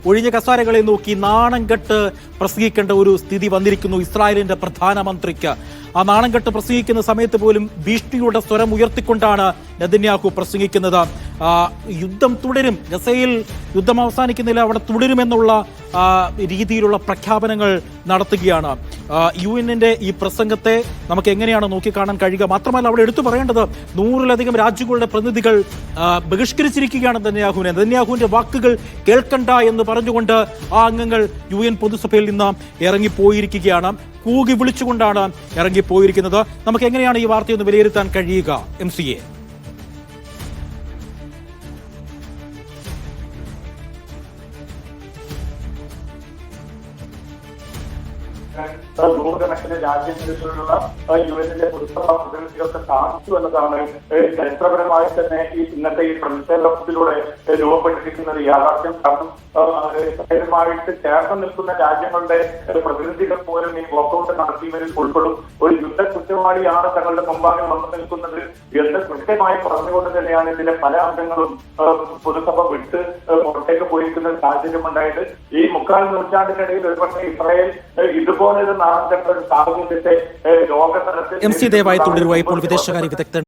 ഒഴിഞ്ഞ കസാരകളെ നോക്കി നാണം കെട്ട് പ്രസംഗിക്കേണ്ട ഒരു സ്ഥിതി വന്നിരിക്കുന്നു ഇസ്രായേലിന്റെ പ്രധാനമന്ത്രിക്ക്. ആ നാണം കെട്ട് പ്രസംഗിക്കുന്ന സമയത്ത് പോലും ഭീഷണിയുടെ സ്വരം ഉയർത്തിക്കൊണ്ടാണ് നെതന്യാഹു പ്രസംഗിക്കുന്നത്. യുദ്ധം തുടരും, ഗസയിൽ യുദ്ധം അവസാനിക്കുന്നില്ല, അവിടെ തുടരുമെന്നുള്ള രീതിയിലുള്ള പ്രഖ്യാപനങ്ങൾ നടത്തുകയാണ്. UN-ന്റെ ഈ പ്രസംഗത്തെ നമുക്ക് എങ്ങനെയാണ് നോക്കിക്കാണാൻ കഴിയുക? മാത്രമല്ല അവിടെ എടുത്തു പറയേണ്ടത് 100-ലധികം രാജ്യങ്ങളുടെ പ്രതിനിധികൾ ബഹിഷ്കരിച്ചിരിക്കുകയാണ് നെതന്യാഹുവിനെ. നെതന്യാഹുവിന്റെ വാക്കുകൾ കേൾക്കണ്ട എന്ന് പറഞ്ഞുകൊണ്ട് ആ അംഗങ്ങൾ UN പൊതുസഭയിൽ നിന്ന് ഇറങ്ങിപ്പോയിരിക്കുകയാണ്. കൂകി വിളിച്ചുകൊണ്ടാണ് ഇറങ്ങിപ്പോയിരിക്കുന്നത്. നമുക്ക് എങ്ങനെയാണ് ഈ വാർത്തയൊന്ന് വിലയിരുത്താൻ കഴിയുക MCA? നൂറുകണക്കിന് രാജ്യങ്ങളിലുള്ള UN-ന്റെ പൊതുസഭാ പ്രതിനിധികൾക്ക് സാധിച്ചു എന്നതാണ് ചരിത്രപരമായി തന്നെ ഈ ഇന്നത്തെ ഈ പ്രതിഷേധത്തിലൂടെ രൂപപ്പെട്ടിരിക്കുന്ന ഒരു യാഥാർത്ഥ്യം. കാരണം ഇസ്രായേലുമായിട്ട് ചേർന്ന് നിൽക്കുന്ന രാജ്യങ്ങളുടെ പ്രതിനിധികൾ പോലും ഈ വോക്കൌട്ട് നടത്തിയവരിൽ ഉൾപ്പെടും. ഒരു യുദ്ധ കുറ്റവാളിയാണ് തങ്ങളുടെ മുമ്പാകെ വന്നു നിൽക്കുന്നത് എന്ന് കൃത്യമായി പറഞ്ഞുകൊണ്ട് തന്നെയാണ് ഇതിലെ പല അംഗങ്ങളും പൊതുസഭ വിട്ട് പുറത്തേക്ക് പോയിരിക്കുന്ന സാഹചര്യം ഉണ്ടായിട്ട് ഈ 3/4 നൂറ്റാണ്ടിനിടയിൽ ഒരുപക്ഷെ ഇസ്രായേൽ ഇതുപോലൊരു നാണം കെട്ട ഒരു സാഹചര്യത്തെ ലോകതലത്തിൽ MC ദയവായി തുടരുക. ഇപ്പോൾ വിദേശകാര്യ വിദഗ്ധൻ